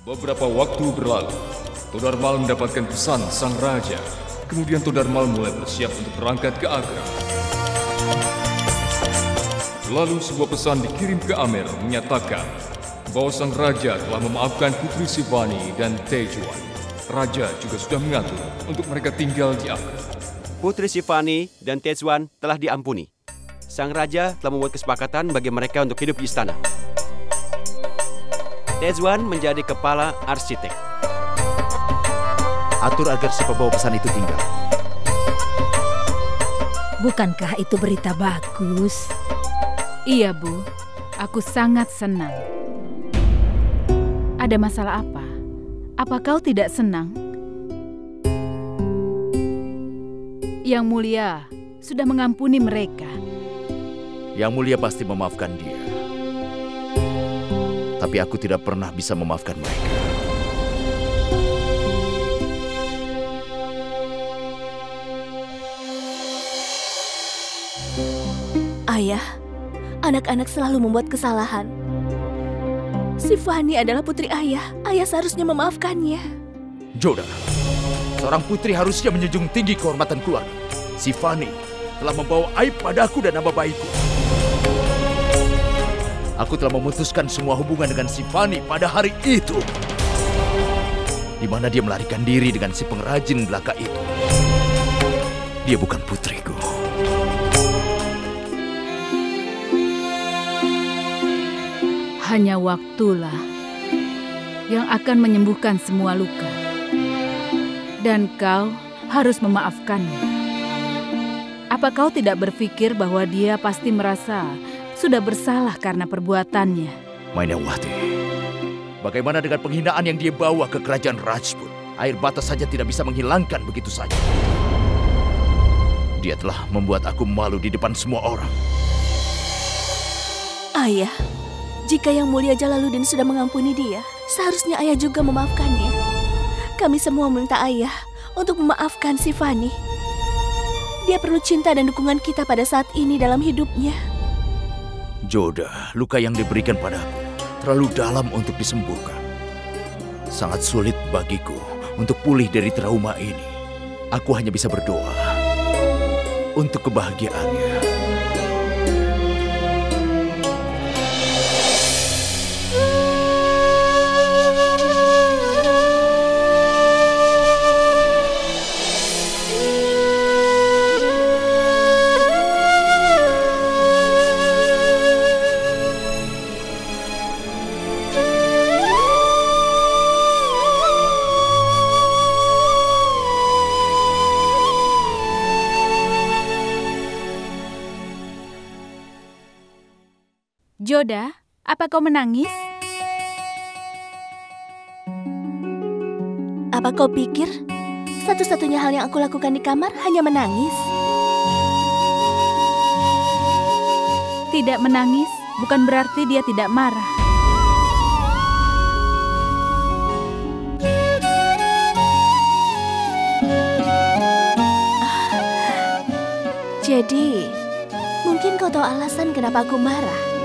Beberapa waktu berlalu, Todarmal mendapatkan pesan sang raja. Kemudian Todarmal mulai bersiap untuk berangkat ke Agra. Lalu sebuah pesan dikirim ke Amer menyatakan bahwa sang raja telah memaafkan Putri Sivani dan Tejuan. Raja juga sudah mengatur untuk mereka tinggal di Agra. Putri Sivani dan Tejuan telah diampuni. Sang raja telah membuat kesepakatan bagi mereka untuk hidup di istana. Tejuan menjadi kepala arsitek. Atur agar si pembawa pesan itu tinggal. Bukankah itu berita bagus? Iya, Bu. Aku sangat senang. Ada masalah apa? Apa kau tidak senang? Yang Mulia sudah mengampuni mereka. Yang Mulia pasti memaafkan dia. Tapi aku tidak pernah bisa memaafkan mereka. Ayah, anak-anak selalu membuat kesalahan. Sivani adalah putri ayah. Ayah seharusnya memaafkannya. Joda, seorang putri harusnya menjunjung tinggi kehormatan keluarga. Sivani telah membawa aib padaku dan nama baikku. Aku telah memutuskan semua hubungan dengan Sivani pada hari itu. Di mana dia melarikan diri dengan si pengrajin belaka itu. Dia bukan putriku. Hanya waktulah yang akan menyembuhkan semua luka. Dan kau harus memaafkannya. Apa kau tidak berpikir bahwa dia pasti merasa sudah bersalah karena perbuatannya? Mainawati, bagaimana dengan penghinaan yang dia bawa ke kerajaan Rajput? Air bata saja tidak bisa menghilangkan begitu saja. Dia telah membuat aku malu di depan semua orang. Ayah, jika Yang Mulia Jalaluddin sudah mengampuni dia, seharusnya ayah juga memaafkannya. Kami semua meminta ayah untuk memaafkan Sivani. Dia perlu cinta dan dukungan kita pada saat ini dalam hidupnya. Joda, luka yang diberikan padaku terlalu dalam untuk disembuhkan. Sangat sulit bagiku untuk pulih dari trauma ini. Aku hanya bisa berdoa untuk kebahagiaannya. Joda, apa kau menangis? Apa kau pikir satu-satunya hal yang aku lakukan di kamar hanya menangis? Tidak menangis bukan berarti dia tidak marah. Jadi, mungkin kau tahu alasan kenapa aku marah.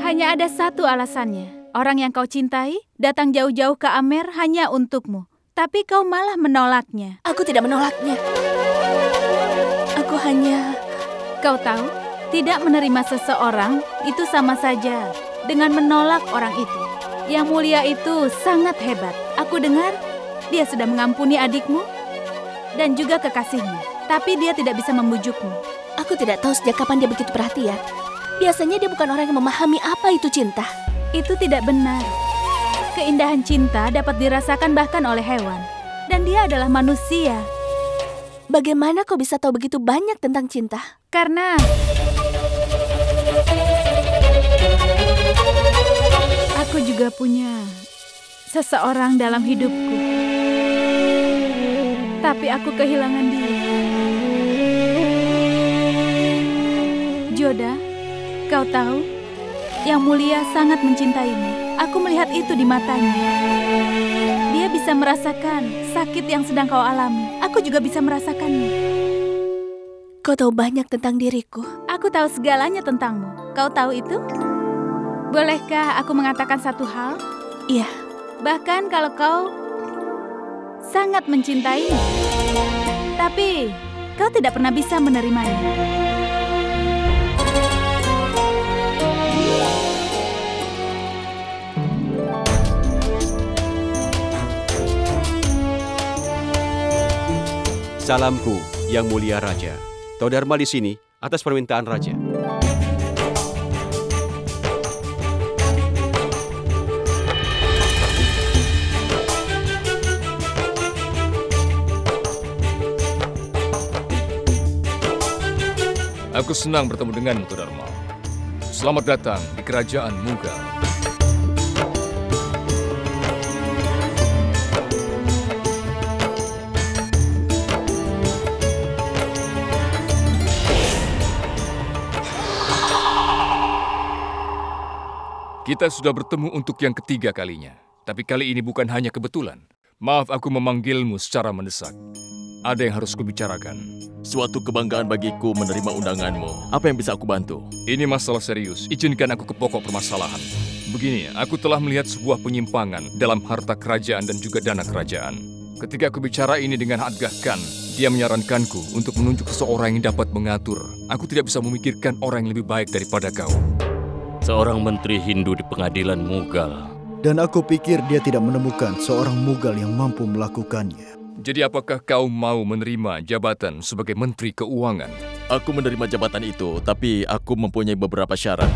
Hanya ada satu alasannya. Orang yang kau cintai datang jauh-jauh ke Amer hanya untukmu. Tapi kau malah menolaknya. Aku tidak menolaknya. Aku hanya... Kau tahu, tidak menerima seseorang itu sama saja dengan menolak orang itu. Yang Mulia itu sangat hebat. Aku dengar dia sudah mengampuni adikmu dan juga kekasihnya. Tapi dia tidak bisa membujukmu. Aku tidak tahu sejak kapan dia begitu perhatian. Biasanya dia bukan orang yang memahami apa itu cinta. Itu tidak benar. Keindahan cinta dapat dirasakan bahkan oleh hewan. Dan dia adalah manusia. Bagaimana kau bisa tahu begitu banyak tentang cinta? Karena aku juga punya seseorang dalam hidupku. Tapi aku kehilangan dia. Joda, kau tahu, Yang Mulia sangat mencintaimu. Aku melihat itu di matanya. Dia bisa merasakan sakit yang sedang kau alami. Aku juga bisa merasakannya. Kau tahu banyak tentang diriku. Aku tahu segalanya tentangmu. Kau tahu itu? Bolehkah aku mengatakan satu hal? Iya. Bahkan kalau kau sangat mencintainya, tapi kau tidak pernah bisa menerimanya. Salamku, Yang Mulia Raja. Todharma di sini atas permintaan Raja. Aku senang bertemu denganmu, Todharma. Selamat datang di Kerajaan Mughal. Kita sudah bertemu untuk yang ketiga kalinya. Tapi kali ini bukan hanya kebetulan. Maaf aku memanggilmu secara mendesak. Ada yang harus kubicarakan. Suatu kebanggaan bagiku menerima undanganmu. Apa yang bisa aku bantu? Ini masalah serius. Izinkan aku ke pokok permasalahan. Begini, aku telah melihat sebuah penyimpangan dalam harta kerajaan dan juga dana kerajaan. Ketika aku bicara ini dengan Adgah Khan, dia menyarankanku untuk menunjuk seseorang yang dapat mengatur. Aku tidak bisa memikirkan orang yang lebih baik daripada kau. Seorang menteri Hindu di pengadilan Mughal. Dan aku pikir dia tidak menemukan seorang Mughal yang mampu melakukannya. Jadi apakah kau mau menerima jabatan sebagai Menteri Keuangan? Aku menerima jabatan itu, tapi aku mempunyai beberapa syarat.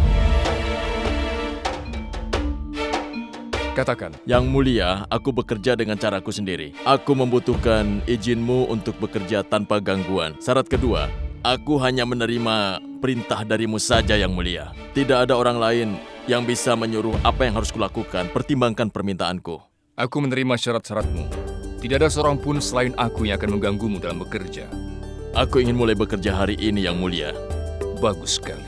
Katakan. Yang Mulia, aku bekerja dengan caraku sendiri. Aku membutuhkan izinmu untuk bekerja tanpa gangguan. Syarat kedua, aku hanya menerima perintah darimu saja, Yang Mulia. Tidak ada orang lain yang bisa menyuruh apa yang harus kulakukan. Pertimbangkan permintaanku. Aku menerima syarat-syaratmu. Tidak ada seorang pun selain aku yang akan mengganggumu dalam bekerja. Aku ingin mulai bekerja hari ini, Yang Mulia. Bagus sekali.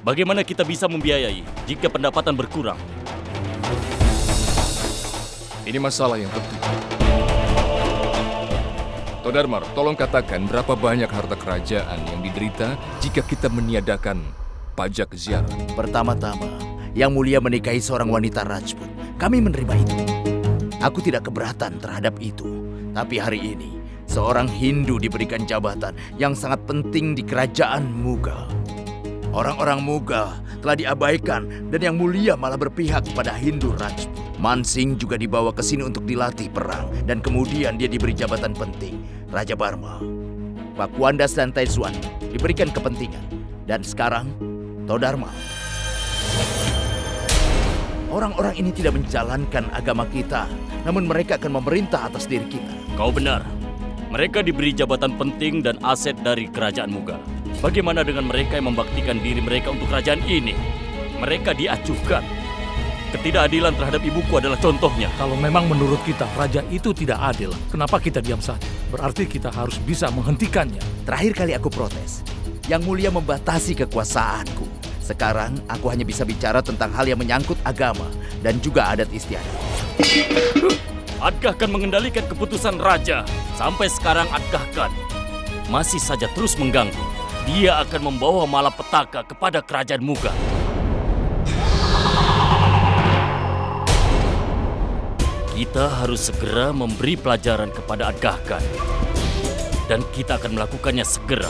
Bagaimana kita bisa membiayai jika pendapatan berkurang? Ini masalah yang penting. Todharma, tolong katakan berapa banyak harta kerajaan yang diderita jika kita meniadakan pajak ziarah. Pertama-tama, Yang Mulia menikahi seorang wanita Rajput. Kami menerima itu. Aku tidak keberatan terhadap itu. Tapi hari ini, seorang Hindu diberikan jabatan yang sangat penting di kerajaan Mughal. Orang-orang Mughal telah diabaikan dan Yang Mulia malah berpihak pada Hindu Rajput. Mansingh juga dibawa ke sini untuk dilatih perang dan kemudian dia diberi jabatan penting, Raja Barma. Pakuandas dan Tezuan diberikan kepentingan dan sekarang Todharma. Orang-orang ini tidak menjalankan agama kita, namun mereka akan memerintah atas diri kita. Kau benar. Mereka diberi jabatan penting dan aset dari kerajaan Mughal. Bagaimana dengan mereka yang membaktikan diri mereka untuk kerajaan ini? Mereka diacuhkan. Ketidakadilan terhadap ibuku adalah contohnya. Kalau memang menurut kita raja itu tidak adil, kenapa kita diam saja? Berarti kita harus bisa menghentikannya. Terakhir kali aku protes, Yang Mulia membatasi kekuasaanku. Sekarang aku hanya bisa bicara tentang hal yang menyangkut agama dan juga adat istiadat. Adgah Khan mengendalikan keputusan raja. Sampai sekarang Adgah Khan masih saja terus mengganggu. Dia akan membawa malapetaka kepada kerajaan Mughal. Kita harus segera memberi pelajaran kepada Adgah Khan. Dan kita akan melakukannya segera.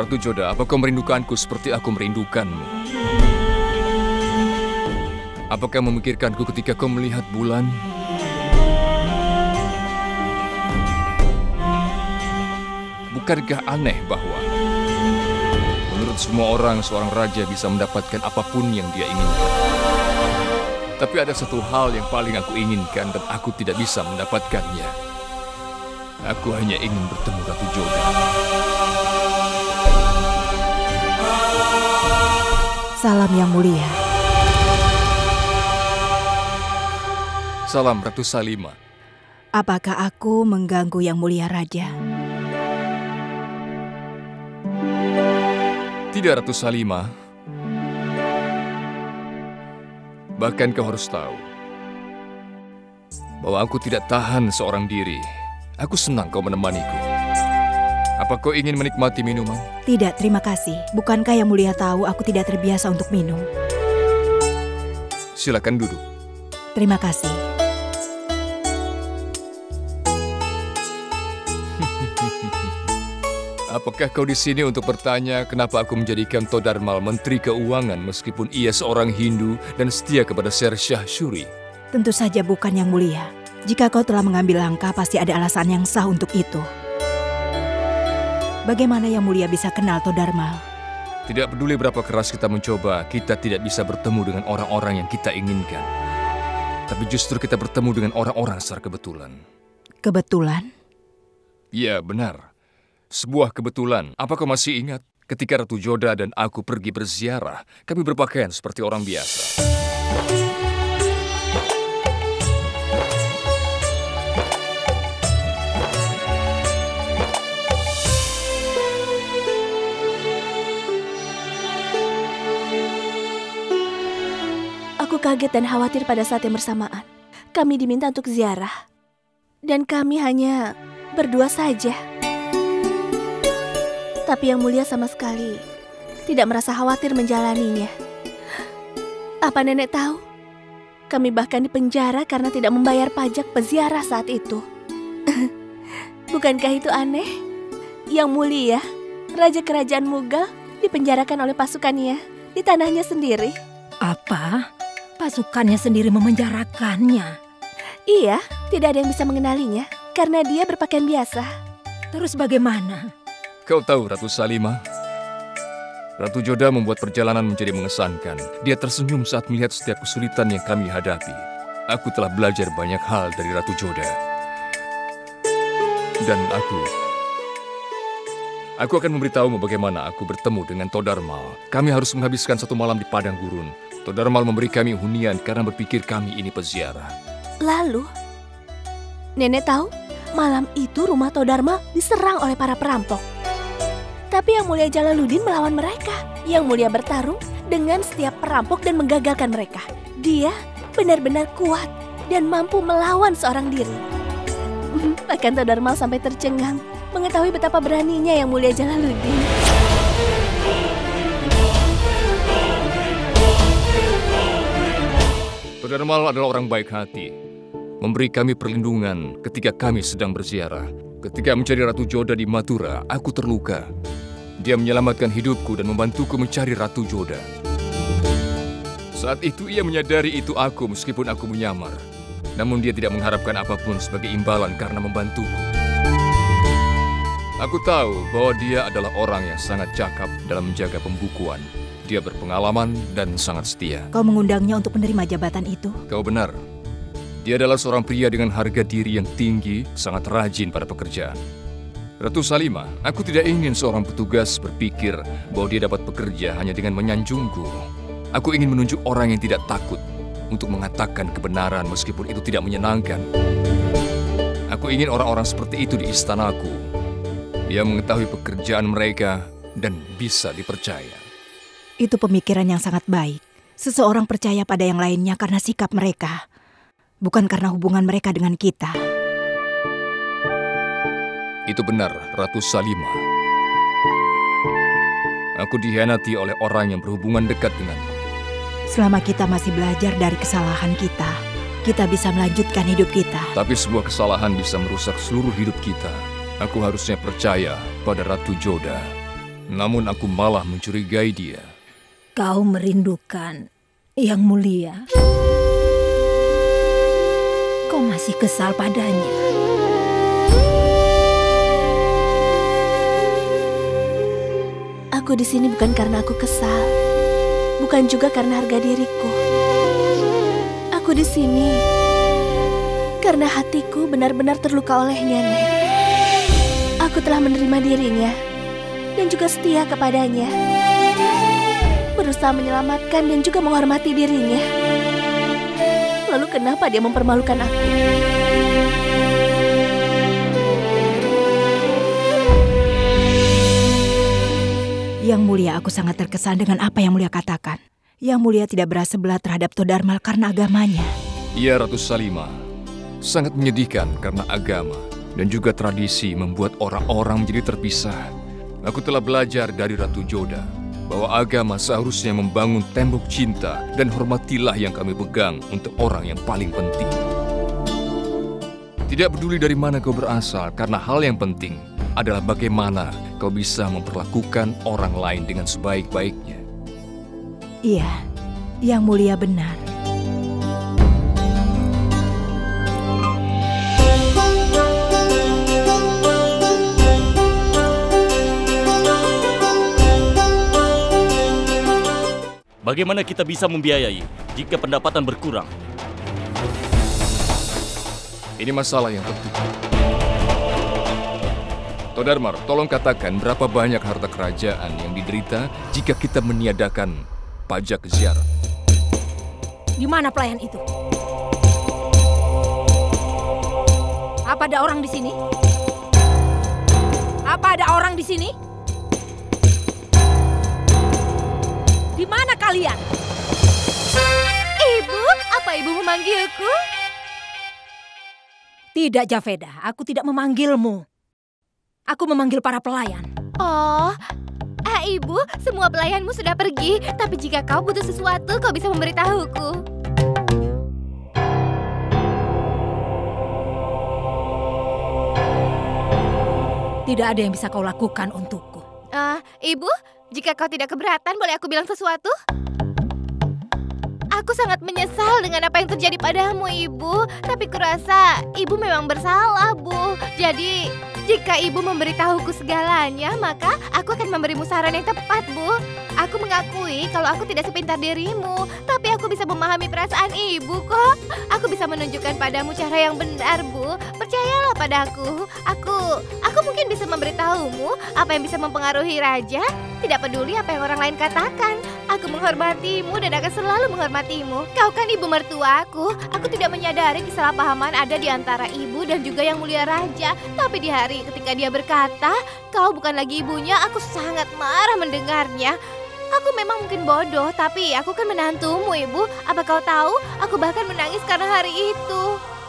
Ratu Joda, apa kau merindukanku seperti aku merindukanmu? Apa kau memikirkanku ketika kau melihat bulan? Bukankah aneh bahwa menurut semua orang, seorang raja bisa mendapatkan apapun yang dia inginkan? Tapi ada satu hal yang paling aku inginkan dan aku tidak bisa mendapatkannya. Aku hanya ingin bertemu Ratu Joda. Salam Yang Mulia. Salam Ratu Salima. Apakah aku mengganggu Yang Mulia Raja? Tidak, Ratu Salima. Bahkan kau harus tahu bahwa aku tidak tahan seorang diri. Aku senang kau menemaniku. Apa kau ingin menikmati minuman? Tidak, terima kasih. Bukankah Yang Mulia tahu aku tidak terbiasa untuk minum? Silakan duduk. Terima kasih. Apakah kau di sini untuk bertanya kenapa aku menjadikan Todarmal Menteri Keuangan meskipun ia seorang Hindu dan setia kepada Sher Shah Suri? Tentu saja bukan, Yang Mulia. Jika kau telah mengambil langkah, pasti ada alasan yang sah untuk itu. Bagaimana Yang Mulia bisa kenal Todarmal? Tidak peduli berapa keras kita mencoba, kita tidak bisa bertemu dengan orang-orang yang kita inginkan. Tapi justru kita bertemu dengan orang-orang secara kebetulan. Kebetulan? Ya, benar. Sebuah kebetulan. Apa kau masih ingat? Ketika Ratu Joda dan aku pergi berziarah, kami berpakaian seperti orang biasa. Aku kaget dan khawatir pada saat yang bersamaan. Kami diminta untuk ziarah. Dan kami hanya berdua saja. Tapi Yang Mulia sama sekali tidak merasa khawatir menjalaninya. Apa nenek tahu? Kami bahkan dipenjara karena tidak membayar pajak peziarah saat itu. Bukankah itu aneh? Yang Mulia, Raja Kerajaan Mughal dipenjarakan oleh pasukannya di tanahnya sendiri. Apa? Pasukannya sendiri memenjarakannya? Iya, tidak ada yang bisa mengenalinya karena dia berpakaian biasa. Terus bagaimana? Kau tahu, Ratu Salima, Ratu Joda membuat perjalanan menjadi mengesankan. Dia tersenyum saat melihat setiap kesulitan yang kami hadapi. Aku telah belajar banyak hal dari Ratu Joda. Dan aku akan memberitahumu bagaimana aku bertemu dengan Todarmal. Kami harus menghabiskan satu malam di padang gurun. Todarmal memberi kami hunian karena berpikir kami ini peziarah. Lalu, nenek tahu malam itu rumah Todarmal diserang oleh para perampok. Tapi Yang Mulia Jalaluddin melawan mereka. Yang Mulia bertarung dengan setiap perampok dan menggagalkan mereka. Dia benar-benar kuat dan mampu melawan seorang diri. Bahkan Todarmal sampai tercengang mengetahui betapa beraninya Yang Mulia Jalaluddin. Todarmal adalah orang baik hati. Memberi kami perlindungan ketika kami sedang berziarah. Ketika mencari Ratu Joda di Mathura, aku terluka. Dia menyelamatkan hidupku dan membantuku mencari Ratu Joda. Saat itu ia menyadari itu aku meskipun aku menyamar. Namun dia tidak mengharapkan apapun sebagai imbalan karena membantuku. Aku tahu bahwa dia adalah orang yang sangat cakap dalam menjaga pembukuan. Dia berpengalaman dan sangat setia. Kau mengundangnya untuk menerima jabatan itu? Kau benar. Dia adalah seorang pria dengan harga diri yang tinggi, sangat rajin pada pekerjaan. Ratu Salima, aku tidak ingin seorang petugas berpikir bahwa dia dapat bekerja hanya dengan menyanjungku. Aku ingin menunjuk orang yang tidak takut untuk mengatakan kebenaran meskipun itu tidak menyenangkan. Aku ingin orang-orang seperti itu di istanaku. Dia mengetahui pekerjaan mereka dan bisa dipercaya. Itu pemikiran yang sangat baik. Seseorang percaya pada yang lainnya karena sikap mereka, bukan karena hubungan mereka dengan kita. Itu benar, Ratu Salima. Aku dikhianati oleh orang yang berhubungan dekat denganku. Selama kita masih belajar dari kesalahan kita bisa melanjutkan hidup kita. Tapi sebuah kesalahan bisa merusak seluruh hidup kita. Aku harusnya percaya pada Ratu Joda. Namun aku malah mencurigai dia. Kau merindukan Yang Mulia. Kau masih kesal padanya. Aku di sini bukan karena aku kesal, bukan juga karena harga diriku. Aku di sini karena hatiku benar-benar terluka olehnya, Nek. Aku telah menerima dirinya dan juga setia kepadanya. Berusaha menyelamatkan dan juga menghormati dirinya. Lalu kenapa dia mempermalukan aku? Yang Mulia, aku sangat terkesan dengan apa yang Mulia katakan. Yang Mulia tidak bersebelah terhadap Todarmal karena agamanya. Iya, Ratu Salima. Sangat menyedihkan karena agama dan juga tradisi membuat orang-orang menjadi terpisah. Aku telah belajar dari Ratu Joda bahwa agama seharusnya membangun tembok cinta dan hormatilah yang kami pegang untuk orang yang paling penting. Tidak peduli dari mana kau berasal, karena hal yang penting adalah bagaimana kau bisa memperlakukan orang lain dengan sebaik-baiknya. Iya, Yang Mulia benar. Bagaimana kita bisa membiayai jika pendapatan berkurang? Ini masalah yang tentu. Todarmar, tolong katakan berapa banyak harta kerajaan yang diderita jika kita meniadakan pajak ziarah. Di mana pelayan itu? Apa ada orang di sini? Apa ada orang di sini? Di mana kalian? Ibu, apa ibu memanggilku? Tidak, Javeda. Aku tidak memanggilmu. Aku memanggil para pelayan. Oh, ibu, semua pelayanmu sudah pergi. Tapi jika kau butuh sesuatu, kau bisa memberitahuku. Tidak ada yang bisa kau lakukan untukku. Ibu, jika kau tidak keberatan, boleh aku bilang sesuatu? Aku sangat menyesal dengan apa yang terjadi padamu, Ibu. Tapi kurasa Ibu memang bersalah, Bu. Jadi, jika Ibu memberitahuku segalanya, maka aku akan memberimu saran yang tepat, Bu. Aku mengakui kalau aku tidak sepintar dirimu, tapi aku bisa memahami perasaan Ibu kok. Aku bisa menunjukkan padamu cara yang benar, Bu. Percayalah padaku. Aku mungkin bisa memberitahumu apa yang bisa mempengaruhi raja. Tidak peduli apa yang orang lain katakan. Aku menghormatimu dan akan selalu menghormatimu. Kau kan ibu mertuaku. Aku tidak menyadari kesalahpahaman ada di antara ibu dan juga Yang Mulia Raja. Tapi di hari ketika dia berkata, kau bukan lagi ibunya, aku sangat marah mendengarnya. Aku memang mungkin bodoh, tapi aku kan menantumu, Ibu. Apa kau tahu, aku bahkan menangis karena hari itu.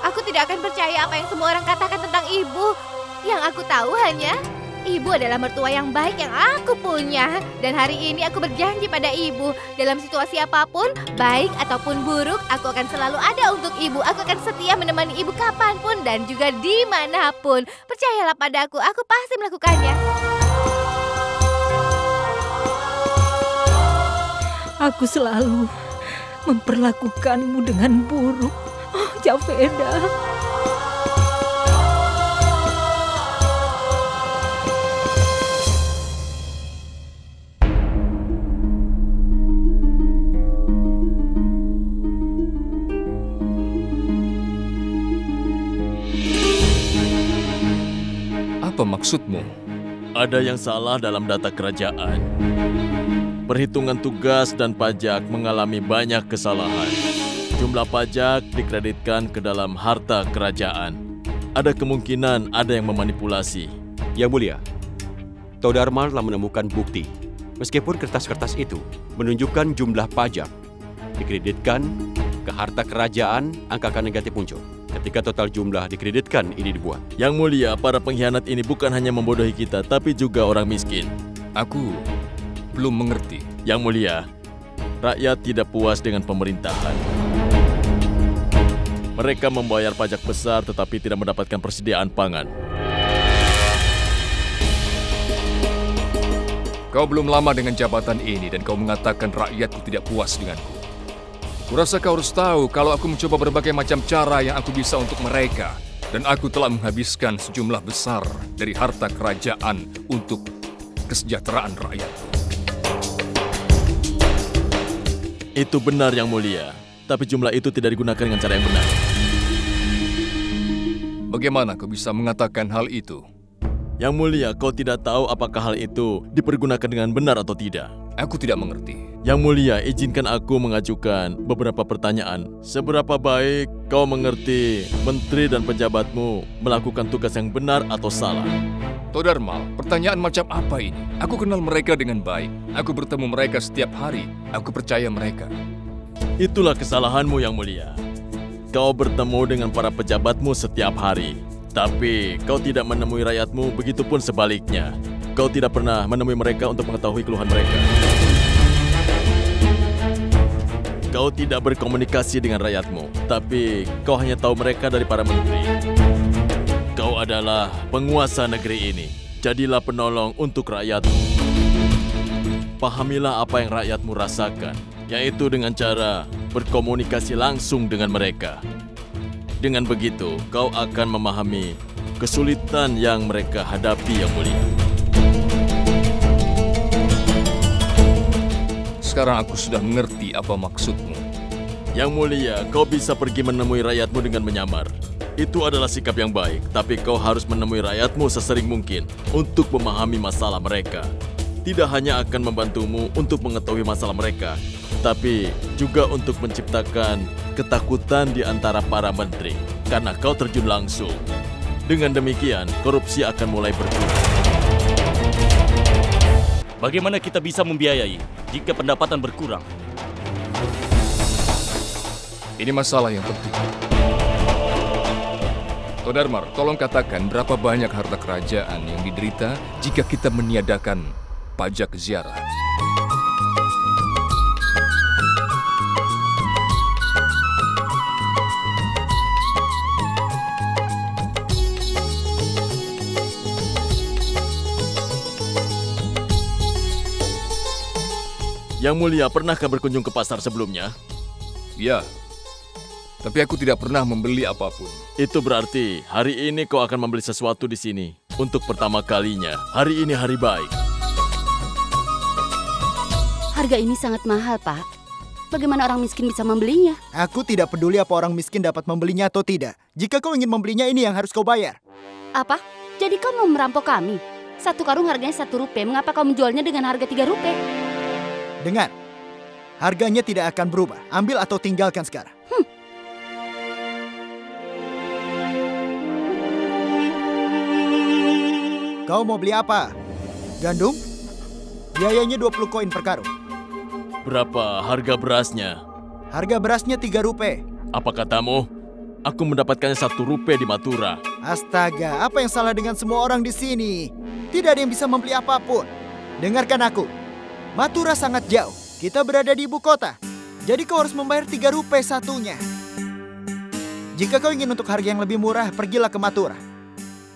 Aku tidak akan percaya apa yang semua orang katakan tentang Ibu. Yang aku tahu hanya Ibu adalah mertua yang baik yang aku punya. Dan hari ini aku berjanji pada Ibu, dalam situasi apapun, baik ataupun buruk, aku akan selalu ada untuk Ibu. Aku akan setia menemani Ibu kapanpun dan juga dimanapun. Percayalah padaku, aku pasti melakukannya. Aku selalu memperlakukanmu dengan buruk. Oh, Javeda. Apa maksudmu? Ada yang salah dalam data kerajaan. Perhitungan tugas dan pajak mengalami banyak kesalahan. Jumlah pajak dikreditkan ke dalam harta kerajaan. Ada kemungkinan ada yang memanipulasi. Yang Mulia, Todarmal telah menemukan bukti. Meskipun kertas-kertas itu menunjukkan jumlah pajak dikreditkan ke harta kerajaan, angka negatif muncul. Ketika total jumlah dikreditkan ini dibuat. Yang Mulia, para pengkhianat ini bukan hanya membodohi kita, tapi juga orang miskin. Aku belum mengerti. Yang Mulia, rakyat tidak puas dengan pemerintahan. Mereka membayar pajak besar tetapi tidak mendapatkan persediaan pangan. Kau belum lama dengan jabatan ini dan kau mengatakan rakyatku tidak puas denganku. Kurasa kau harus tahu kalau aku mencoba berbagai macam cara yang aku bisa untuk mereka. Dan aku telah menghabiskan sejumlah besar dari harta kerajaan untuk kesejahteraan rakyat. Itu benar, Yang Mulia. Tapi jumlah itu tidak digunakan dengan cara yang benar. Bagaimana kau bisa mengatakan hal itu? Yang mulia, kau tidak tahu apakah hal itu dipergunakan dengan benar atau tidak. Aku tidak mengerti. Yang mulia, izinkan aku mengajukan beberapa pertanyaan. Seberapa baik kau mengerti menteri dan pejabatmu melakukan tugas yang benar atau salah? Todarmal, pertanyaan macam apa ini? Aku kenal mereka dengan baik. Aku bertemu mereka setiap hari. Aku percaya mereka. Itulah kesalahanmu, Yang mulia. Kau bertemu dengan para pejabatmu setiap hari. Tapi kau tidak menemui rakyatmu, begitupun sebaliknya. Kau tidak pernah menemui mereka untuk mengetahui keluhan mereka. Kau tidak berkomunikasi dengan rakyatmu, tapi kau hanya tahu mereka dari para menteri. Kau adalah penguasa negeri ini. Jadilah penolong untuk rakyatmu. Pahamilah apa yang rakyatmu rasakan, yaitu dengan cara berkomunikasi langsung dengan mereka. Dengan begitu, kau akan memahami kesulitan yang mereka hadapi, Yang mulia. Sekarang aku sudah mengerti apa maksudmu. Yang mulia, kau bisa pergi menemui rakyatmu dengan menyamar. Itu adalah sikap yang baik, tapi kau harus menemui rakyatmu sesering mungkin untuk memahami masalah mereka. Tidak hanya akan membantumu untuk mengetahui masalah mereka, tapi juga untuk menciptakan ketakutan di antara para menteri, karena kau terjun langsung. Dengan demikian, korupsi akan mulai berkurang. Bagaimana kita bisa membiayai jika pendapatan berkurang? Ini masalah yang penting. Todarmar, tolong katakan berapa banyak harta kerajaan yang diderita jika kita meniadakan pajak ziarah. Yang mulia, pernahkah berkunjung ke pasar sebelumnya? Ya, tapi aku tidak pernah membeli apapun. Itu berarti hari ini kau akan membeli sesuatu di sini. Untuk pertama kalinya, hari ini hari baik. Harga ini sangat mahal, Pak. Bagaimana orang miskin bisa membelinya? Aku tidak peduli apa orang miskin dapat membelinya atau tidak. Jika kau ingin membelinya, ini yang harus kau bayar. Apa? Jadi kau mau merampok kami? Satu karung harganya Rp1. Mengapa kau menjualnya dengan harga Rp3? Dengar, harganya tidak akan berubah. Ambil atau tinggalkan sekarang. Kau mau beli apa? Gandum? Biayanya 20 koin per karung. Berapa harga berasnya? Harga berasnya Rp3. Apa katamu? Aku mendapatkannya Rp1 di Mathura. Astaga, apa yang salah dengan semua orang di sini? Tidak ada yang bisa membeli apapun. Dengarkan aku. Mathura sangat jauh. Kita berada di ibu kota. Jadi kau harus membayar Rp3 satunya. Jika kau ingin untuk harga yang lebih murah, pergilah ke Mathura.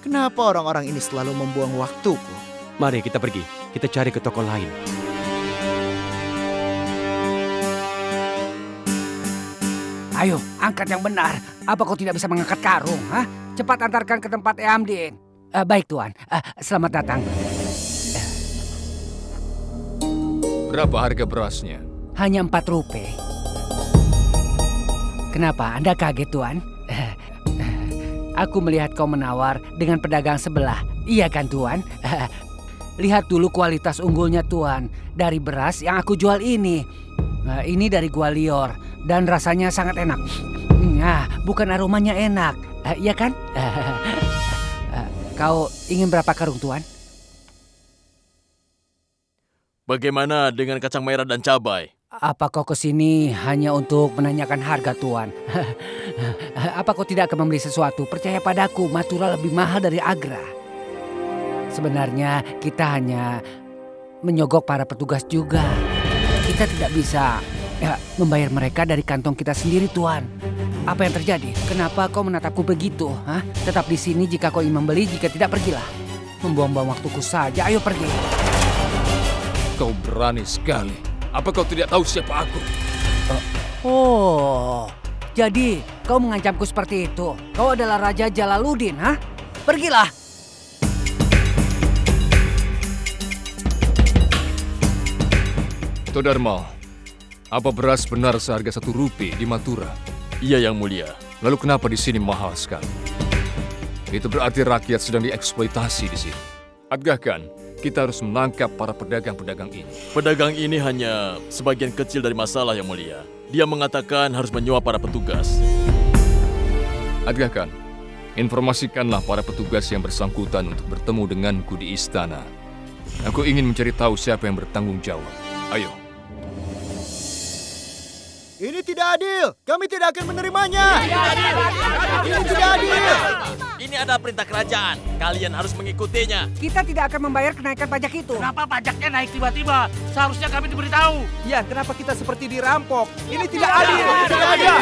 Kenapa orang-orang ini selalu membuang waktuku? Mari kita pergi. Kita cari ke toko lain. Ayo, angkat yang benar. Apa kau tidak bisa mengangkat karung? Hah? Cepat antarkan ke tempat Eamdin. Baik, Tuan. Selamat datang. Berapa harga berasnya? Hanya Rp4. Kenapa? Anda kaget, Tuan? Aku melihat kau menawar dengan pedagang sebelah. Iya kan, Tuan? Lihat dulu kualitas unggulnya, Tuan. Dari beras yang aku jual ini. Ini dari Gwalior. Dan rasanya sangat enak. Bukan aromanya enak. Iya kan? Kau ingin berapa karung, Tuan? Bagaimana dengan kacang merah dan cabai? Apa kau kesini hanya untuk menanyakan harga, Tuan? Apa kau tidak akan membeli sesuatu? Percaya padaku, Mathura lebih mahal dari Agra. Sebenarnya kita hanya menyogok para petugas juga. Kita tidak bisa membayar mereka dari kantong kita sendiri, Tuan. Apa yang terjadi? Kenapa kau menatapku begitu? Tetap di sini jika kau ingin membeli, jika tidak pergilah. Membuang-buang waktuku saja, ayo pergi. Kau berani sekali. Apa kau tidak tahu siapa aku? Jadi kau mengancamku seperti itu. Kau adalah Raja Jalaluddin, Pergilah. Todarmal, apa beras benar seharga Rp1 di Mathura? Iya, Yang mulia. Lalu kenapa di sini mahal sekali? Itu berarti rakyat sedang dieksploitasi di sini. Adgahkan, kita harus menangkap para pedagang-pedagang ini. Pedagang ini hanya sebagian kecil dari masalah yang mulia. Dia mengatakan harus menyuap para petugas. Adgahkan, informasikanlah para petugas yang bersangkutan untuk bertemu denganku di istana. Aku ingin mencari tahu siapa yang bertanggung jawab. Ayo. Ini tidak adil. Kami tidak akan menerimanya. Ini tidak adil. Ini adalah perintah kerajaan. Kalian harus mengikutinya. Kita tidak akan membayar kenaikan pajak itu. Kenapa pajaknya naik tiba-tiba? Seharusnya kami diberitahu. Ya, kenapa kita seperti dirampok? Ini tidak adil. Tidak adil.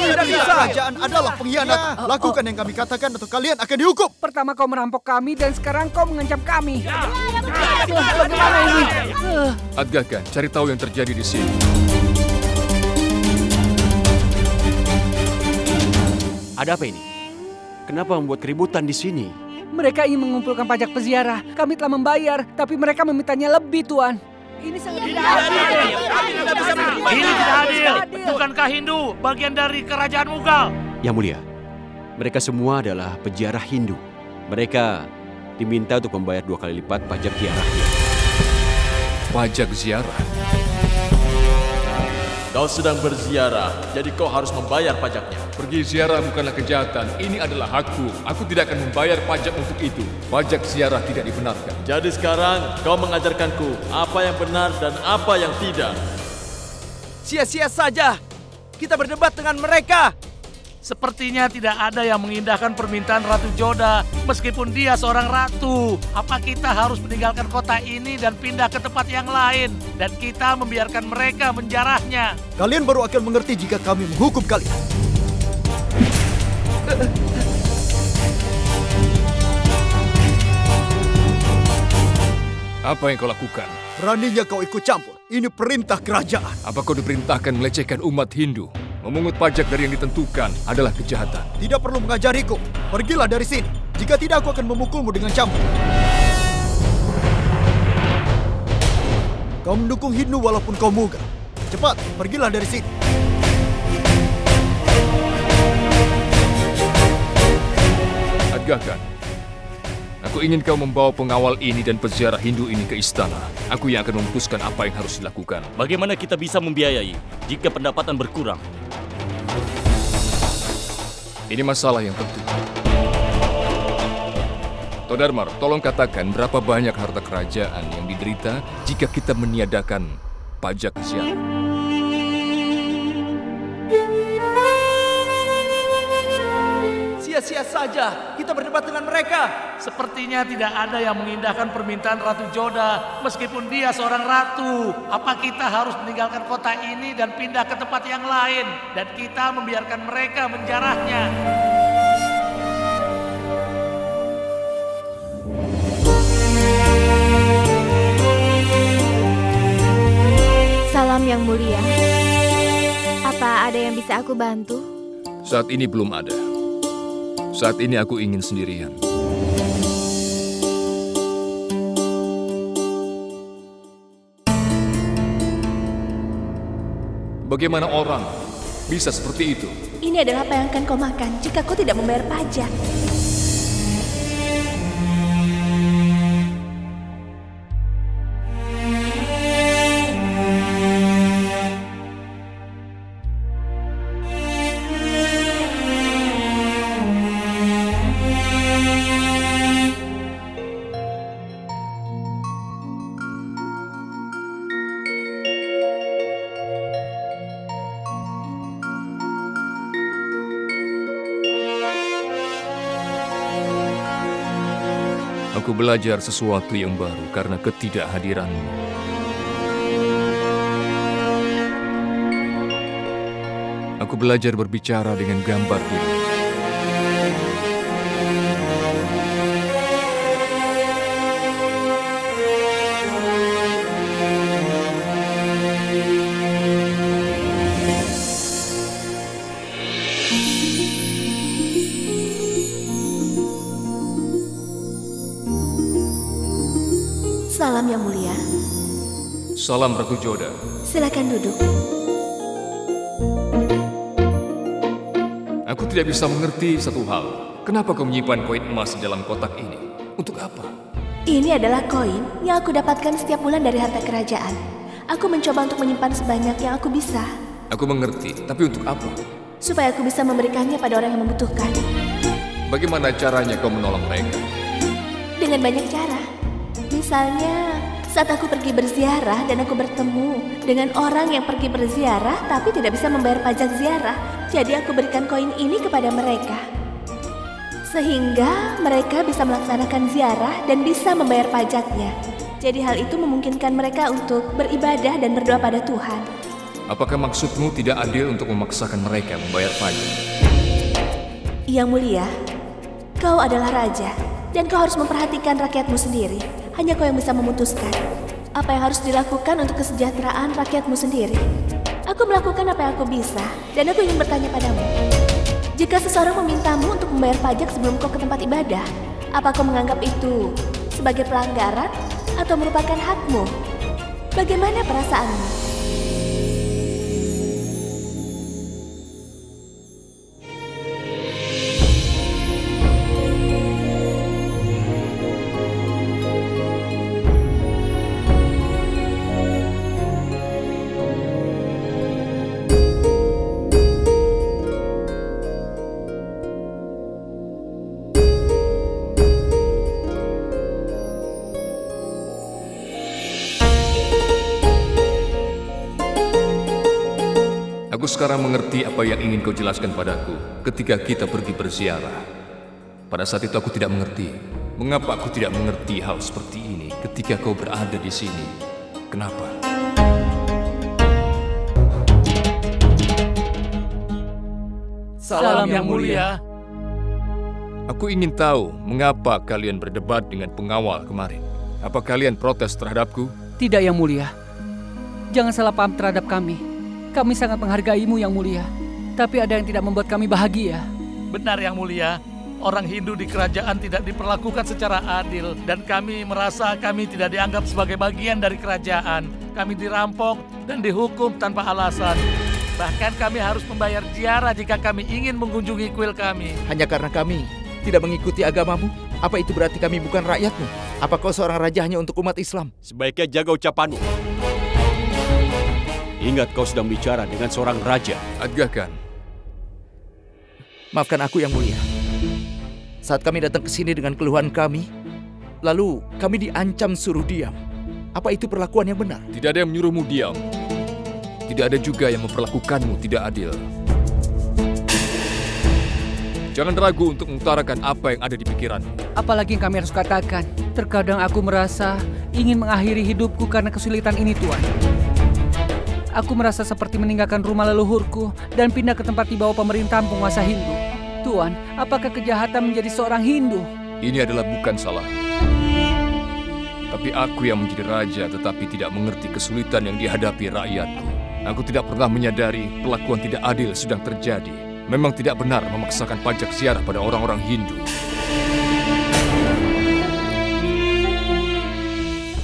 Tidak bisa. Kerajaan adalah pengkhianat. Lakukan yang kami katakan atau kalian akan dihukum. Pertama kau merampok kami dan sekarang kau mengancam kami. Bagaimana ini? Adgahkan, cari tahu yang terjadi di sini. Ada apa ini? Kenapa membuat keributan di sini? Mereka ingin mengumpulkan pajak peziarah. Kami telah membayar, tapi mereka memintanya lebih, Tuan. Ini sangat tidak adil. Ini tidak adil. Bukankah Hindu bagian dari kerajaan Mughal? Yang mulia, mereka semua adalah peziarah Hindu. Mereka diminta untuk membayar 2 kali lipat pajak ziarahnya. Pajak ziarah? Kau sedang berziarah, jadi kau harus membayar pajaknya. Pergi ziarah bukanlah kejahatan. Ini adalah hakku. Aku tidak akan membayar pajak untuk itu. Pajak ziarah tidak dibenarkan. Jadi sekarang kau mengajarkanku apa yang benar dan apa yang tidak. Sia-sia saja. Kita berdebat dengan mereka. Sepertinya tidak ada yang mengindahkan permintaan Ratu Joda meskipun dia seorang ratu. Apa kita harus meninggalkan kota ini dan pindah ke tempat yang lain? Dan kita membiarkan mereka menjarahnya. Kalian baru akan mengerti jika kami menghukum kalian. Apa yang kau lakukan? Beraninya kau ikut campur. Ini perintah kerajaan. Apa kau diperintahkan melecehkan umat Hindu? Memungut pajak dari yang ditentukan adalah kejahatan. Tidak perlu mengajariku. Pergilah dari sini. Jika tidak, aku akan memukulmu dengan cambuk. Kau mendukung Hindu walaupun kau Mughal. Cepat, pergilah dari sini. Adgahkan, aku ingin kau membawa pengawal ini dan peziarah Hindu ini ke istana. Aku yang akan memutuskan apa yang harus dilakukan. Bagaimana kita bisa membiayai jika pendapatan berkurang? Ini masalah yang penting. Todarmar, tolong katakan berapa banyak harta kerajaan yang diderita jika kita meniadakan pajak ziarah. Sia-sia saja. Kita berdebat dengan mereka. Sepertinya tidak ada yang mengindahkan permintaan Ratu Joda meskipun dia seorang ratu. Apa kita harus meninggalkan kota ini dan pindah ke tempat yang lain? Dan kita membiarkan mereka menjarahnya. Salam yang mulia. Apa ada yang bisa aku bantu? Saat ini belum ada. Saat ini aku ingin sendirian. Bagaimana orang bisa seperti itu? Ini adalah apa yang akan kau makan jika kau tidak membayar pajak. Aku belajar sesuatu yang baru karena ketidakhadiranmu. Aku belajar berbicara dengan gambar diri. Salam yang mulia. Salam Ratu Joda. Silakan duduk. Aku tidak bisa mengerti satu hal. Kenapa kau menyimpan koin emas di dalam kotak ini? Untuk apa? Ini adalah koin yang aku dapatkan setiap bulan dari harta kerajaan. Aku mencoba untuk menyimpan sebanyak yang aku bisa. Aku mengerti, tapi untuk apa? Supaya aku bisa memberikannya pada orang yang membutuhkan. Bagaimana caranya kau menolong mereka? Dengan banyak cara. Misalnya, saat aku pergi berziarah dan aku bertemu dengan orang yang pergi berziarah tapi tidak bisa membayar pajak ziarah. Jadi aku berikan koin ini kepada mereka. Sehingga mereka bisa melaksanakan ziarah dan bisa membayar pajaknya. Jadi hal itu memungkinkan mereka untuk beribadah dan berdoa pada Tuhan. Apakah maksudmu tidak adil untuk memaksakan mereka membayar pajak? Yang mulia, kau adalah raja dan kau harus memperhatikan rakyatmu sendiri. Hanya kau yang bisa memutuskan apa yang harus dilakukan untuk kesejahteraan rakyatmu sendiri. Aku melakukan apa yang aku bisa dan aku ingin bertanya padamu. Jika seseorang memintamu untuk membayar pajak sebelum kau ke tempat ibadah, apa kau menganggap itu sebagai pelanggaran atau merupakan hakmu? Bagaimana perasaanmu? Aku sekarang mengerti apa yang ingin kau jelaskan padaku ketika kita pergi berziarah. Pada saat itu aku tidak mengerti. Mengapa aku tidak mengerti hal seperti ini ketika kau berada di sini? Kenapa? Salam yang mulia. Aku ingin tahu mengapa kalian berdebat dengan pengawal kemarin. Apa kalian protes terhadapku? Tidak, Yang Mulia. Jangan salah paham terhadap kami. Kami sangat menghargaimu, Yang Mulia. Tapi ada yang tidak membuat kami bahagia. Benar, Yang Mulia. Orang Hindu di kerajaan tidak diperlakukan secara adil. Dan kami merasa kami tidak dianggap sebagai bagian dari kerajaan. Kami dirampok dan dihukum tanpa alasan. Bahkan kami harus membayar ziarah jika kami ingin mengunjungi kuil kami. Hanya karena kami tidak mengikuti agamamu? Apa itu berarti kami bukan rakyatmu? Apa kau seorang raja hanya untuk umat Islam? Sebaiknya jaga ucapanmu. Ingat kau sedang bicara dengan seorang raja. Adgakan. Maafkan aku, Yang Mulia. Saat kami datang ke sini dengan keluhan kami, lalu kami diancam suruh diam. Apa itu perlakuan yang benar? Tidak ada yang menyuruhmu diam. Tidak ada juga yang memperlakukanmu tidak adil. Jangan ragu untuk mengutarakan apa yang ada di pikiranmu. Apalagi yang kami harus katakan. Terkadang aku merasa ingin mengakhiri hidupku karena kesulitan ini, Tuan. Aku merasa seperti meninggalkan rumah leluhurku dan pindah ke tempat di bawah pemerintahan penguasa Hindu. Tuan, apakah kejahatan menjadi seorang Hindu? Ini adalah bukan salah. Tapi aku yang menjadi raja tetapi tidak mengerti kesulitan yang dihadapi rakyatku. Aku tidak pernah menyadari perlakuan tidak adil sedang terjadi. Memang tidak benar memaksakan pajak ziarah pada orang-orang Hindu.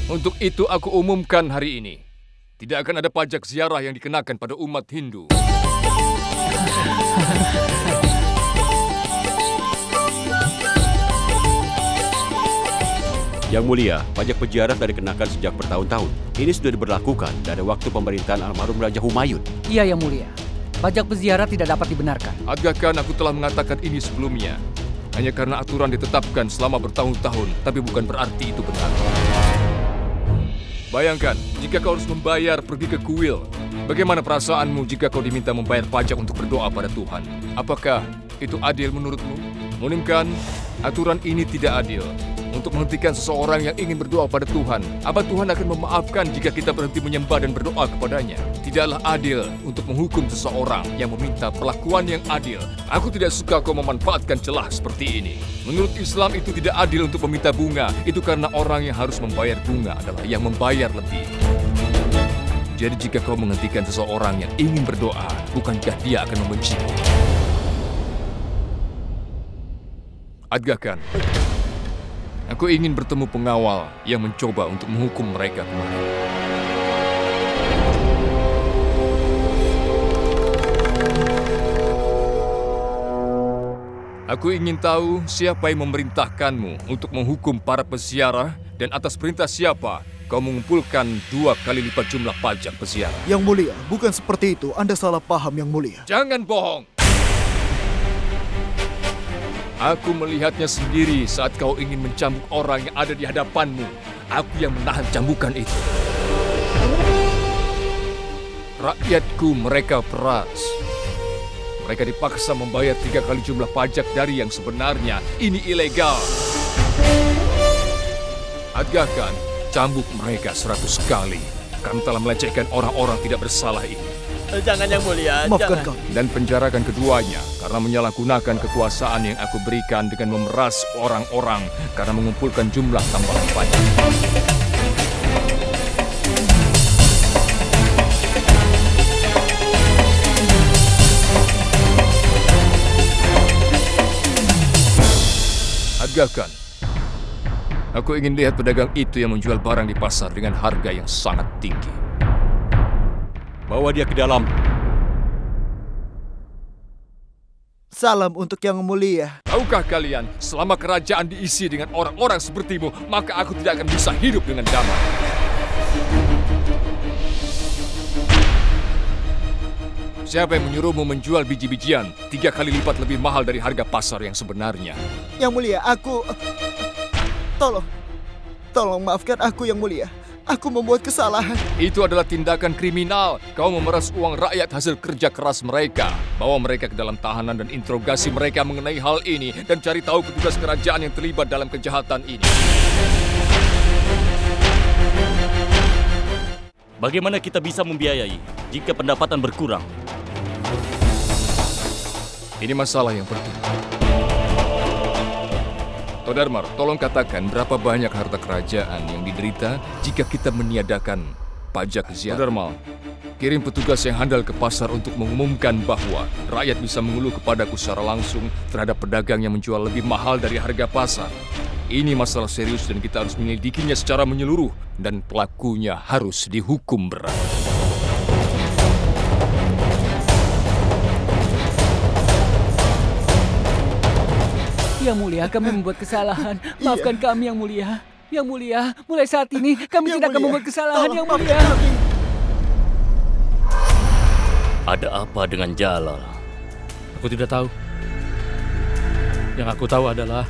Untuk itu aku umumkan hari ini. Tidak akan ada pajak ziarah yang dikenakan pada umat Hindu. Yang Mulia, pajak peziarah telah dikenakan sejak bertahun-tahun. Ini sudah diberlakukan dari waktu pemerintahan almarhum Raja Humayun. Iya, Yang Mulia. Pajak peziarah tidak dapat dibenarkan. Adgakan aku telah mengatakan ini sebelumnya. Hanya karena aturan ditetapkan selama bertahun-tahun, tapi bukan berarti itu benar. Bayangkan, jika kau harus membayar pergi ke kuil, bagaimana perasaanmu jika kau diminta membayar pajak untuk berdoa pada Tuhan? Apakah itu adil menurutmu? Mungkin aturan ini tidak adil. Untuk menghentikan seseorang yang ingin berdoa pada Tuhan, apa Tuhan akan memaafkan jika kita berhenti menyembah dan berdoa kepadanya? Tidaklah adil untuk menghukum seseorang yang meminta perlakuan yang adil. Aku tidak suka kau memanfaatkan celah seperti ini. Menurut Islam itu tidak adil untuk meminta bunga. Itu karena orang yang harus membayar bunga adalah yang membayar lebih. Jadi jika kau menghentikan seseorang yang ingin berdoa, bukankah dia akan membencimu? Adgakan. Aku ingin bertemu pengawal yang mencoba untuk menghukum mereka kemarin. Aku ingin tahu siapa yang memerintahkanmu untuk menghukum para peziarah Dan atas perintah siapa kau mengumpulkan 2 kali lipat jumlah pajak peziarah? Yang Mulia, bukan seperti itu. Anda salah paham, Yang Mulia. Jangan bohong. Aku melihatnya sendiri saat kau ingin mencambuk orang yang ada di hadapanmu. Aku yang menahan cambukan itu. Rakyatku mereka peras. Mereka dipaksa membayar 3 kali jumlah pajak dari yang sebenarnya. Ini ilegal. Adgakan, cambuk mereka 100 kali karena telah melecehkan orang-orang tidak bersalah ini. Jangan Yang Mulia, maafkan jangan. kami. Dan penjarakan keduanya karena menyalahgunakan kekuasaan yang aku berikan dengan memeras orang-orang karena mengumpulkan jumlah tambahan pajak. Adgakan, aku ingin lihat pedagang itu yang menjual barang di pasar dengan harga yang sangat tinggi. Bawa dia ke dalam. Salam untuk Yang Mulia. Tahukah kalian, selama kerajaan diisi dengan orang-orang sepertimu, maka aku tidak akan bisa hidup dengan damai. Siapa yang menyuruhmu menjual biji-bijian 3 kali lipat lebih mahal dari harga pasar yang sebenarnya? Yang Mulia, aku... Tolong maafkan aku, Yang Mulia. Aku membuat kesalahan. Itu adalah tindakan kriminal. Kau memeras uang rakyat hasil kerja keras mereka. Bawa mereka ke dalam tahanan dan interogasi mereka mengenai hal ini. Dan cari tahu petugas kerajaan yang terlibat dalam kejahatan ini. Bagaimana kita bisa membiayai jika pendapatan berkurang? Ini masalah yang penting. Todarmar, tolong katakan berapa banyak harta kerajaan yang diderita jika kita meniadakan pajak ziarah. Todarmal, kirim petugas yang handal ke pasar untuk mengumumkan bahwa rakyat bisa mengeluh kepadaku secara langsung terhadap pedagang yang menjual lebih mahal dari harga pasar. Ini masalah serius dan kita harus menyelidikinya secara menyeluruh dan pelakunya harus dihukum berat. Yang Mulia, kami membuat kesalahan. Maafkan kami, Yang Mulia. Yang Mulia, mulai saat ini kami tidak akan membuat kesalahan, Yang Mulia. Ada apa dengan Jalal? Aku tidak tahu. Yang aku tahu adalah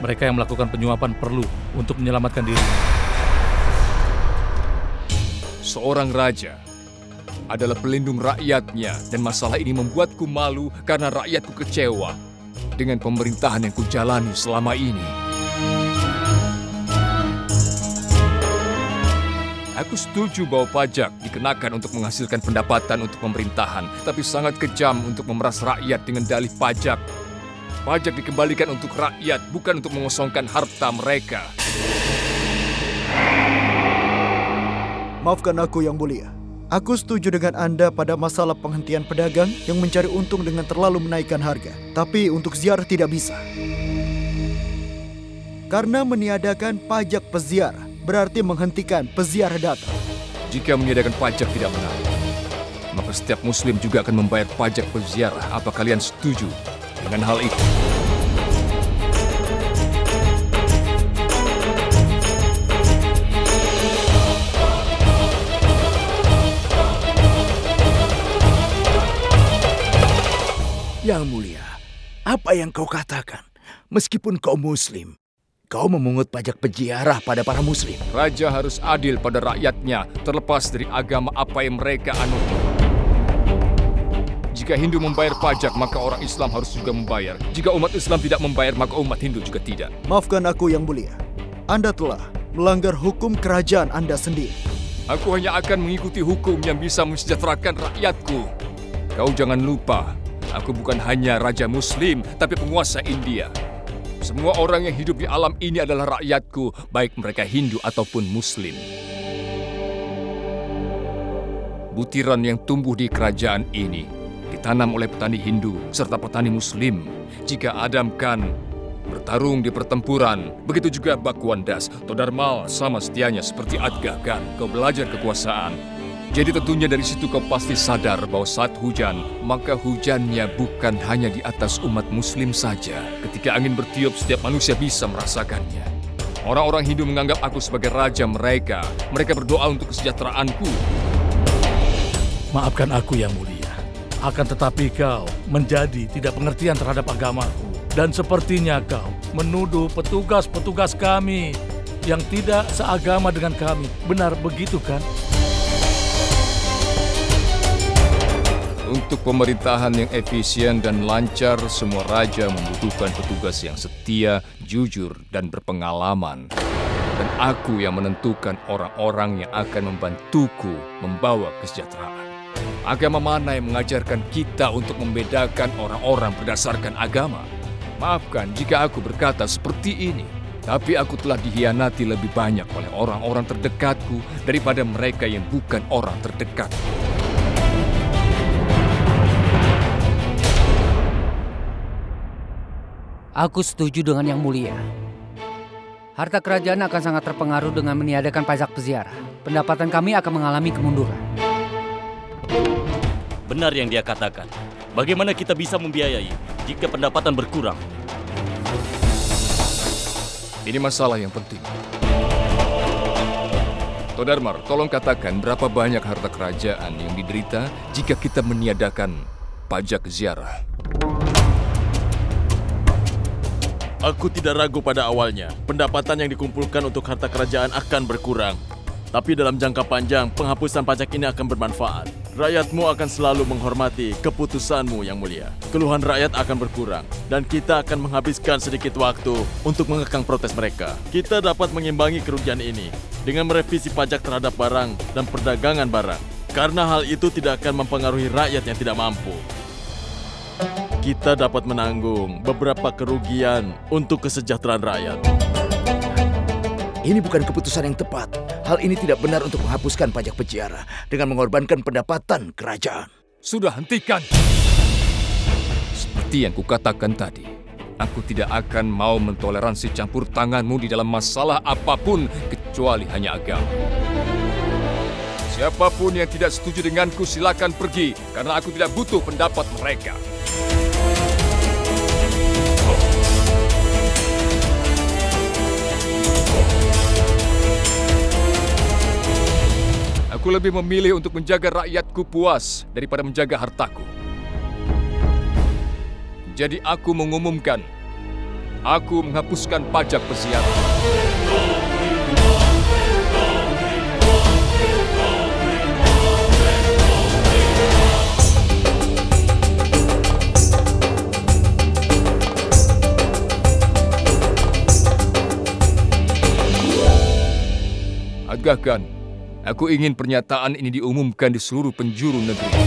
mereka yang melakukan penyuapan perlu untuk menyelamatkan diri. Seorang raja adalah pelindung rakyatnya dan masalah ini membuatku malu karena rakyatku kecewa dengan pemerintahan yang kujalani selama ini. Aku setuju bahwa pajak dikenakan untuk menghasilkan pendapatan untuk pemerintahan, tapi sangat kejam untuk memeras rakyat dengan dalih pajak. Pajak dikembalikan untuk rakyat, bukan untuk mengosongkan harta mereka. Maafkan aku, Yang Mulia. Aku setuju dengan Anda pada masalah penghentian pedagang yang mencari untung dengan terlalu menaikkan harga. Tapi untuk ziarah tidak bisa. Karena meniadakan pajak peziarah berarti menghentikan peziarah datang. Jika meniadakan pajak tidak benar, maka setiap muslim juga akan membayar pajak peziarah. Apa kalian setuju dengan hal itu? Yang Mulia, apa yang kau katakan? Meskipun kau muslim, kau memungut pajak peziarah pada para muslim. Raja harus adil pada rakyatnya, terlepas dari agama apa yang mereka anut. Jika Hindu membayar pajak, maka orang Islam harus juga membayar. Jika umat Islam tidak membayar, maka umat Hindu juga tidak. Maafkan aku, Yang Mulia. Anda telah melanggar hukum kerajaan Anda sendiri. Aku hanya akan mengikuti hukum yang bisa mensejahterakan rakyatku. Kau jangan lupa, aku bukan hanya raja muslim, tapi penguasa India. Semua orang yang hidup di alam ini adalah rakyatku, baik mereka Hindu ataupun muslim. Butiran yang tumbuh di kerajaan ini ditanam oleh petani Hindu serta petani muslim. Jika Adam Khan bertarung di pertempuran, begitu juga Bakwandas, Todarmal sama setianya seperti Adgah Khan. Kau belajar kekuasaan. Jadi tentunya dari situ kau pasti sadar bahwa saat hujan, maka hujannya bukan hanya di atas umat muslim saja. Ketika angin bertiup, setiap manusia bisa merasakannya. Orang-orang Hindu menganggap aku sebagai raja mereka. Mereka berdoa untuk kesejahteraanku. Maafkan aku yang mulia. Akan tetapi kau menjadi tidak pengertian terhadap agamaku. Dan sepertinya kau menuduh petugas-petugas kami yang tidak seagama dengan kami. Benar begitu kan? Untuk pemerintahan yang efisien dan lancar, semua raja membutuhkan petugas yang setia, jujur, dan berpengalaman. Dan aku yang menentukan orang-orang yang akan membantuku membawa kesejahteraan. Agama mana yang mengajarkan kita untuk membedakan orang-orang berdasarkan agama? Maafkan jika aku berkata seperti ini, tapi aku telah dihianati lebih banyak oleh orang-orang terdekatku daripada mereka yang bukan orang terdekatku. Aku setuju dengan Yang Mulia. Harta kerajaan akan sangat terpengaruh dengan meniadakan pajak peziarah. Pendapatan kami akan mengalami kemunduran. Benar yang dia katakan. Bagaimana kita bisa membiayai jika pendapatan berkurang? Ini masalah yang penting. Todarmar, tolong katakan berapa banyak harta kerajaan yang diderita jika kita meniadakan pajak ziarah. Aku tidak ragu pada awalnya, pendapatan yang dikumpulkan untuk harta kerajaan akan berkurang. Tapi dalam jangka panjang, penghapusan pajak ini akan bermanfaat. Rakyatmu akan selalu menghormati keputusanmu yang mulia. Keluhan rakyat akan berkurang, dan kita akan menghabiskan sedikit waktu untuk mengekang protes mereka. Kita dapat mengimbangi kerugian ini dengan merevisi pajak terhadap barang dan perdagangan barang. Karena hal itu tidak akan mempengaruhi rakyat yang tidak mampu. Kita dapat menanggung beberapa kerugian untuk kesejahteraan rakyat. Ini bukan keputusan yang tepat. Hal ini tidak benar untuk menghapuskan pajak peziarah dengan mengorbankan pendapatan kerajaan. Sudah, hentikan! Seperti yang kukatakan tadi, aku tidak akan mau mentoleransi campur tanganmu di dalam masalah apapun kecuali hanya agama. Siapapun yang tidak setuju denganku silakan pergi, karena aku tidak butuh pendapat mereka. Aku lebih memilih untuk menjaga rakyatku puas daripada menjaga hartaku. Jadi aku mengumumkan, aku menghapuskan pajak peziarah. Agahkan, aku ingin pernyataan ini diumumkan di seluruh penjuru negeri.